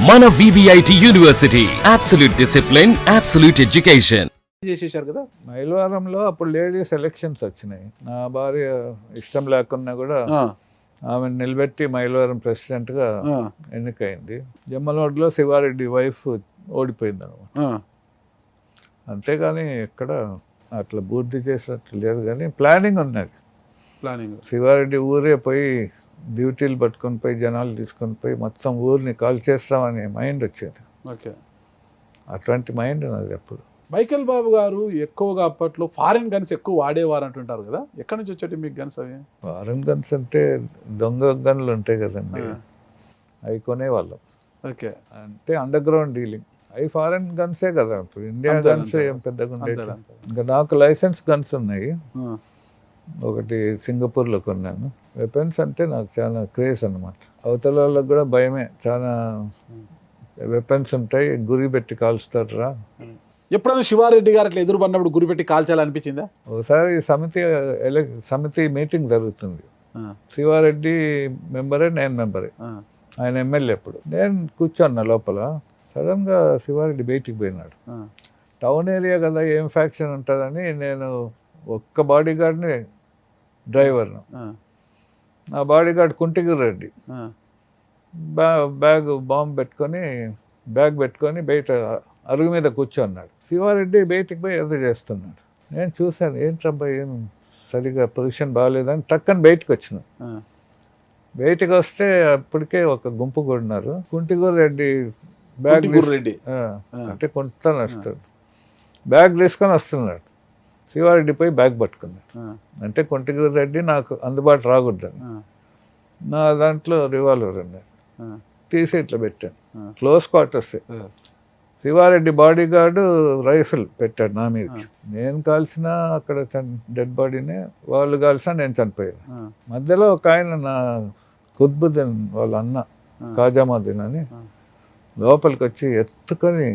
మన VVIT university absolute discipline, absolute education చేసేశారు కదా. మైలవరంలో అప్పుడు లేడీస్ ఎలక్షన్స్ వచ్చినాయి. నా భార్య ఇష్టం లేకున్నా కూడా ఆమె నిలబెట్టి మైలవరం ప్రెసిడెంట్ గా ఎన్నికైంది. జమ్మలమడుగులో శివారెడ్డి వైఫ్ ఓడిపోయింది అనమాట. అంతేగాని ఎక్కడ అట్లా పూర్తి చేసినట్లు లేదు, కానీ ప్లానింగ్ ఉన్నది. ప్లానింగ్ శివారెడ్డి ఊరే పోయి డ్యూటీలు పట్టుకొని పోయి జనాలు తీసుకొని పోయి మొత్తం ఊరిని కాల్ చేస్తామనే మైండ్ వచ్చేది. ఓకే, అట్లాంటి మైండ్ ఉన్నది అప్పుడు. మైకేల్ బాబు గారు ఎక్కువగా అప్పట్లో ఫారిన్ గన్స్ ఎక్కువ వాడేవారు అంటుంటారు కదా, ఎక్కడి నుంచి వచ్చేటి మీకు గన్స్ అవి? ఫారెన్ గన్స్ అంటే దొంగ గన్లు ఉంటాయి కదండి, అవి కొనేవాళ్ళం. ఓకే, అంటే అండర్ గ్రౌండ్ డీలింగ్. అవి ఫారెన్ గన్సే కదా, ఇప్పుడు ఇండియా గన్స్ ఏం పెద్దగా ఉండేది. ఇంకా నాకు లైసెన్స్ గన్స్ ఉన్నాయి. ఒకటి సింగపూర్లో కొన్నాను. వెపన్స్ అంటే నాకు చాలా క్రేజ్ అనమాట. అవతల వాళ్ళకి కూడా భయమే, చాలా వెపన్స్ ఉంటాయి, గురి పెట్టి కాల్స్తారు రా. ఎప్పుడైనా శివారెడ్డి గారు అట్లా ఎదురు పడినప్పుడు గురిపెట్టి కాల్చాలనిపించిందా? ఒకసారి సమితి మీటింగ్ జరుగుతుంది. శివారెడ్డి మెంబరే, నేను మెంబరే. ఆయన ఎమ్మెల్యే. అప్పుడు నేను కూర్చోన్నా లోపల. సడన్ గా శివారెడ్డి బయటికి పోయినాడు. టౌన్ ఏరియా కదా, ఏం ఫ్యాక్షన్ ఉంటుందని నేను ఒక్క బాడీ గార్డ్ని, డ్రైవర్ను. నా బాడీ గార్డ్ కుంటిగిరి రెడ్డి బ్యాగ్ పెట్టుకొని బయట అరుగు మీద కూర్చోన్నాడు. శివారెడ్డి బయటికి పోయి ఎదురు చేస్తున్నాడు. నేను చూశాను, ఏంట్రబ్బా ఏం సరిగా పొజిషన్ బాగాలేదని టక్కని బయటకు వచ్చిన. బయటకు వస్తే అప్పటికే ఒక గుంపు కొన్నారు. కుంటిగూరు రెడ్డి బ్యాగ్ రెడ్డి అంటే కొంటాను వస్తాడు, బ్యాగ్ తీసుకొని వస్తున్నాడు. శివారెడ్డి పోయి బ్యాగ్ పట్టుకున్నాడు. అంటే కుంటిగూరు రెడ్డి నాకు అందుబాటు రాకూడదని నా దాంట్లో రివాల్వర్ అన్నారు. తీసి ఇట్లా పెట్టాను. Close quarters. Shiva Reddy body guard rifle పెట్టాడు నా మీద. నేను కాల్చిన అక్కడ డెడ్ బాడీనే, వాళ్ళు కాల్చినా నేను చనిపోయాను. మధ్యలో ఒక ఆయన, నా కుత్బుద్దీన్ వాళ్ళ అన్న ఖాజాముద్దీన్ అని, లోపలికి వచ్చి ఎత్తుకొని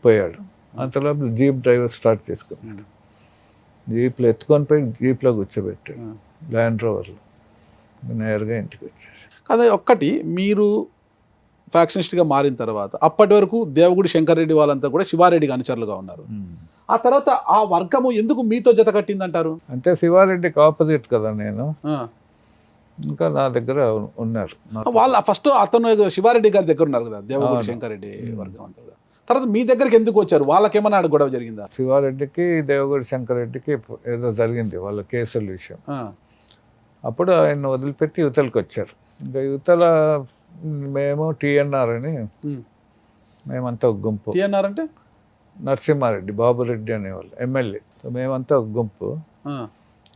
పోయాడు. అంతలోపు జీప్ డ్రైవర్ స్టార్ట్ చేసుకున్నాడు. జీప్లో ఎత్తుకొని పోయి జీప్లో కూర్చోబెట్టాడు, ల్యాండ్ రోవర్లో. నేరుగా ఇంటికి వచ్చేసి. అదే ఒక్కటి, మీరు ఫ్యాక్షనిస్ట్గా మారిన తర్వాత అప్పటి వరకు దేవగుడి శంకర్రెడ్డి వాళ్ళంతా కూడా శివారెడ్డికి అనుచరులుగా ఉన్నారు. ఆ తర్వాత ఆ వర్గము ఎందుకు మీతో జత కట్టిందంటారు? అంటే శివారెడ్డికి ఆపోజిట్ కదా నేను, ఇంకా నా దగ్గర ఉన్నారు. వాళ్ళ ఫస్ట్ అతను శివారెడ్డి గారి దగ్గర ఉన్నారు కదా, దేవగుడి శంకర్రెడ్డి వర్గం అంతా కూడా. తర్వాత మీ దగ్గరికి ఎందుకు వచ్చారు? వాళ్ళకేమన్నా గొడవ జరిగిందా? శివారెడ్డికి దేవగుడి శంకర్రెడ్డికి ఏదో జరిగింది వాళ్ళ కేసుల విషయం. అప్పుడు ఆయన వదిలిపెట్టి యువతలకు వచ్చారు. ఇంకా యువతల మేము టీఎన్ఆర్ అని, మేమంతా ఒక గుంపు. టీఎన్ఆర్ అంటే నరసింహారెడ్డి, బాబురెడ్డి అనేవాళ్ళు ఎమ్మెల్యే. మేమంతా ఒక గుంపు.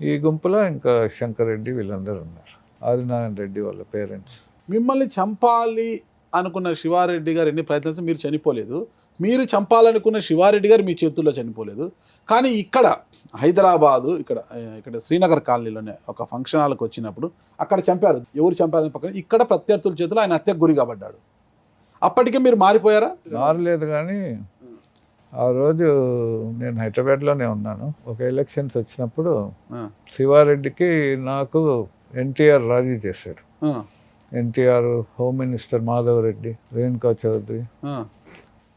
ఈ గుంపులో ఇంకా శంకర్రెడ్డి వీళ్ళందరూ ఉన్నారు. ఆదినారాయణ రెడ్డి వాళ్ళ పేరెంట్స్. మిమ్మల్ని చంపాలి అనుకున్న శివారెడ్డి గారు ఎన్ని ప్రయత్నించినా మీరు చనిపోలేదు. మీరు చంపాలనుకున్న శివారెడ్డి గారు మీ చేతుల్లో చనిపోలేదు. కానీ ఇక్కడ హైదరాబాదు, ఇక్కడ శ్రీనగర్ కాలనీలోనే ఒక ఫంక్షన్ హాల్కి వచ్చినప్పుడు అక్కడ చంపారు. ఎవరు చంపారని పక్కన ఇక్కడ ప్రత్యర్థుల చేతిలో ఆయన హత్యకు గురి కాబడ్డాడు. అప్పటికే మీరు మారిపోయారా? మారలేదు, కానీ ఆ రోజు నేను హైదరాబాద్లోనే ఉన్నాను. ఒక ఎలక్షన్స్ వచ్చినప్పుడు శివారెడ్డికి నాకు ఎన్టీఆర్ రాజీ చేశాడు. ఎన్టీఆర్, హోమ్ మినిస్టర్ మాధవ్ రెడ్డి, రేణుకా చౌదరి,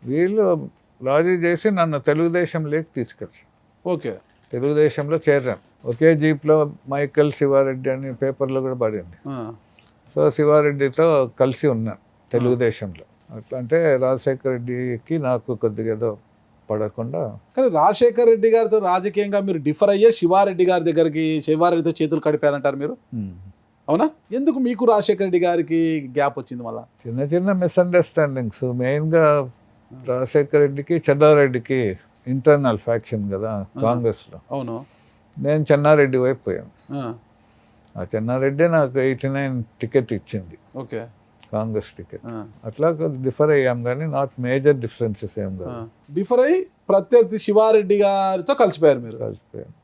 వీళ్ళు రాజీ చేసి నన్ను తెలుగుదేశంలోకి తీసుకెళ్ళారు. ఓకే, తెలుగుదేశంలో చేరాను. ఒకే జీప్లో మైకేల్ శివారెడ్డి అని పేపర్లో కూడా పడింది. సో శివారెడ్డితో కలిసి ఉన్నాను తెలుగుదేశంలో. అట్లా అంటే రాజశేఖర రెడ్డికి నాకు కొద్దిగా ఏదో పడకుండా. కానీ రాజశేఖర రెడ్డి గారితో రాజకీయంగా మీరు డిఫర్ అయ్యే శివారెడ్డి గారి దగ్గరికి శివారెడ్డితో చేతులు కడిపారంటారు మీరు, అవునా? ఎందుకు మీకు రాజశేఖర రెడ్డి గారికి గ్యాప్ వచ్చింది? మళ్ళీ చిన్న చిన్న మిస్అండర్స్టాండింగ్స్. మెయిన్గా రాజశేఖర రెడ్డికి చెన్నారెడ్డికి ఇంటర్నల్ ఫ్యాక్షన్ కదా కాంగ్రెస్లో. అవును. నేను చెన్నారెడ్డి వైపు పోయాను. ఆ చెన్నారెడ్డి నాకు 89 టికెట్ ఇచ్చింది. Okay, Congress ticket. అట్లా డిఫర్ అయ్యాం, కానీ నాట్ మేజర్ డిఫరెన్సెస్ ఏం కాదు. డిఫర్ అయ్యి ప్రత్యర్థి శివారెడ్డి గారితో కలిసిపోయారు మీరు. కలిసిపోయాను.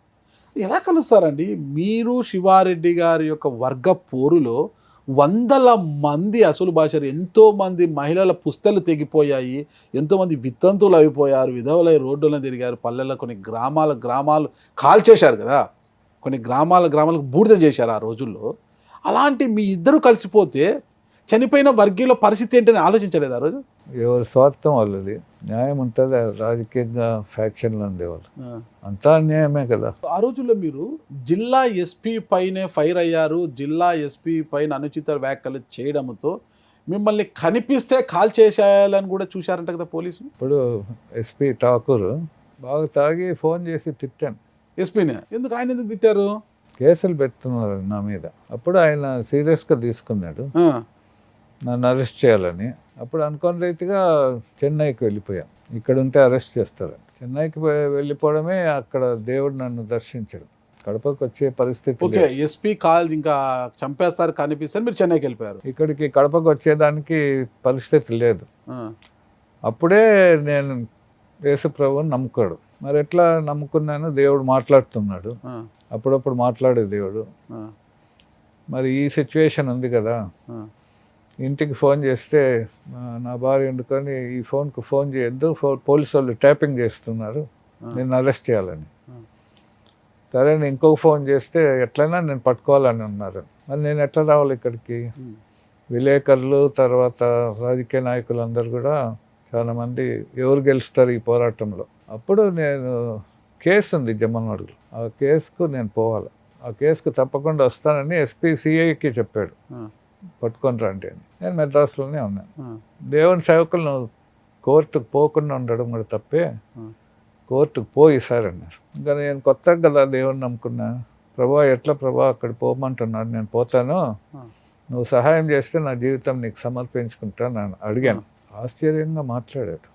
ఎలా కలుస్తారండి? మీరు శివారెడ్డి గారి యొక్క వర్గ పోరులో వందల మంది అసలు భాషలు, ఎంతోమంది మహిళల పుస్తలు తెగిపోయాయి, ఎంతోమంది వితంతువులు అయిపోయారు, విధవలై రోడ్డులను తిరిగారు, పల్లెల్లో కొన్ని గ్రామాలు కాల్చేశారు కదా, కొన్ని గ్రామాలకు బూడిద చేశారు ఆ రోజుల్లో. అలాంటి మీ ఇద్దరు కలిసిపోతే చనిపోయిన వర్గీయుల పరిస్థితి ఏంటని ఆలోచించలేదు ఆ రోజు? ఎవరి స్వార్థం వాళ్ళది, న్యాయం ఉంటుంది. రాజకీయంగా ఫ్యాక్షన్లు ఉండేవాళ్ళు, అంతా అన్యాయమే కదా. ఆ రోజుల్లో మీరు జిల్లా ఎస్పీ పైనే ఫైర్ అయ్యారు, జిల్లా ఎస్పీ పైన అనుచిత వ్యాఖ్యలు చేయడంతో మిమ్మల్ని కనిపిస్తే కాల్ చేసేయాలని కూడా చూశారంట కదా పోలీసులు. ఇప్పుడు ఎస్పీ ఠాకూర్ బాగా తాగి ఫోన్ చేసి తిట్టాను. ఎస్పీనే ఎందుకు, ఆయన ఎందుకు తిట్టారు? కేసులు పెడుతున్నారు నా మీద. అప్పుడు ఆయన సీరియస్గా తీసుకున్నాడు నన్ను అరెస్ట్ చేయాలని. అప్పుడు అనుకోని రీతిగా చెన్నైకి వెళ్ళిపోయాం. ఇక్కడ ఉంటే అరెస్ట్ చేస్తారని చెన్నైకి వెళ్ళిపోవడమే అక్కడ దేవుడు నన్ను దర్శించడం. కడపకు వచ్చే పరిస్థితి ఓకే, ఎస్పీ కాల్ ఇంకా చంపేస్తారు కనిపిస్తే మీరు చెన్నైకి వెళ్ళిపోయారు. ఇక్కడికి కడపకు వచ్చేదానికి పరిస్థితి లేదు. అప్పుడే నేను యేసు ప్రభువుని నమ్ముకోడు. మరి ఎట్లా నమ్ముకున్నాను? దేవుడు మాట్లాడుతున్నాడు, అప్పుడప్పుడు మాట్లాడే దేవుడు. మరి ఈ సిచ్యువేషన్ ఉంది కదా, ఇంటికి ఫోన్ చేస్తే నా భార్య వండుకొని ఈ ఫోన్కు ఫోన్ చేయొద్దు, పోలీసు వాళ్ళు ట్యాపింగ్ చేస్తున్నారు, నేను అరెస్ట్ చేయాలని. సరే నేను ఇంకొక ఫోన్ చేస్తే ఎట్లయినా నేను పట్టుకోవాలని ఉన్నారు. మరి నేను ఎట్లా రావాలి ఇక్కడికి? విలేకరులు తర్వాత రాజకీయ నాయకులు అందరు కూడా చాలామంది ఎవరు గెలుస్తారు ఈ పోరాటంలో. అప్పుడు నేను కేసు ఉంది జమ్మనోడులో, ఆ కేసుకు నేను పోవాలి. ఆ కేసుకు తప్పకుండా వస్తానని ఎస్పీ సిఐకి చెప్పాడు, పట్టుకొని రండి అని. నేను మెడ్రాస్లోనే ఉన్నాను. దేవుని సేవకులు కోర్టుకు పోకుండా ఉండడం కూడా తప్పే, కోర్టుకు పోయి సార్ అన్నారు. ఇంకా నేను కొత్తగా కదా దేవుని నమ్ముకున్నా. ప్రభా ఎట్లా ప్రభా అక్కడ పోమంటున్నాడు, నేను పోతాను, నువ్వు సహాయం చేస్తే నా జీవితం నీకు సమర్పించుకుంటాను అని అడిగాను. ఆశ్చర్యంగా మాట్లాడాడు.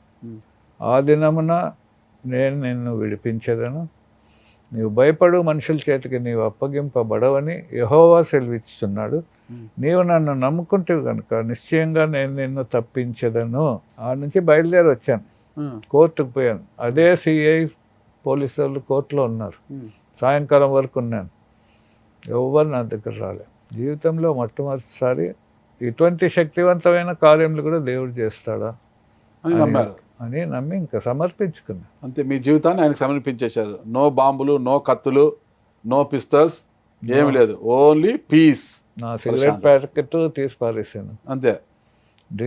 ఆ దినమున నేను నిన్ను విడిపించేదను, నీవు భయపడు మనుషుల చేతికి నీవు అప్పగింపబడవని యెహోవా సెలవిస్తున్నాడు. నీవు నన్ను నమ్ముకుంటేవి కనుక నిశ్చయంగా నేను నిన్ను తప్పించేదను. ఆ నుంచి బయలుదేరి వచ్చాను, కోర్టుకు పోయాను. అదే సిఐ పోలీసు వాళ్ళు కోర్టులో ఉన్నారు. సాయంకాలం వరకు ఉన్నాను, ఎవరు నా దగ్గర రాలేదు. జీవితంలో మొట్టమొదటిసారి ఇటువంటి శక్తివంతమైన కార్యములు కూడా దేవుడు చేస్తాడా అని నమ్మారు, అని నమ్మి ఇంకా సమర్పించుకున్నా. అంతే, మీ జీవితాన్ని ఆయనకు సమర్పించేశారు. నో బాంబులు, నో కత్తులు, నో పిస్తల్స్, ఏమి లేదు, ఓన్లీ పీస్. నా సిగరెట్ ప్యాకెట్ తీసి పారేసాను, అంతే.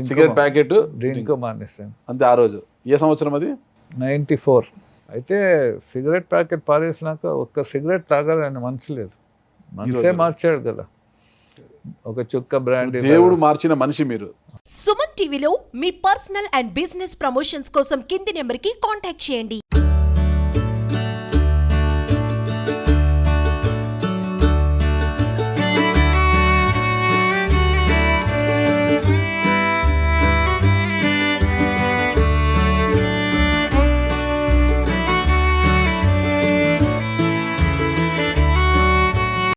సిగరెట్ ప్యాకెట్ డ్రింక్ మానేసాను, అంతే. ఆ రోజు ఏ సంవత్సరం అది? 94. అయితే సిగరెట్ ప్యాకెట్ పారేసినాక ఒక్క సిగరెట్ తాగాలని మనసు లేదు. మనసే మార్చాడు కదా, ఒక చుక్క బ్రాండ్. దేవుడు మార్చిన మనిషి మీరు. సుమన్ టీవీలో మీ పర్సనల్ అండ్ బిజినెస్ ప్రమోషన్స్ కోసం కింది నెంబర్కి కాంటాక్ట్ చేయండి.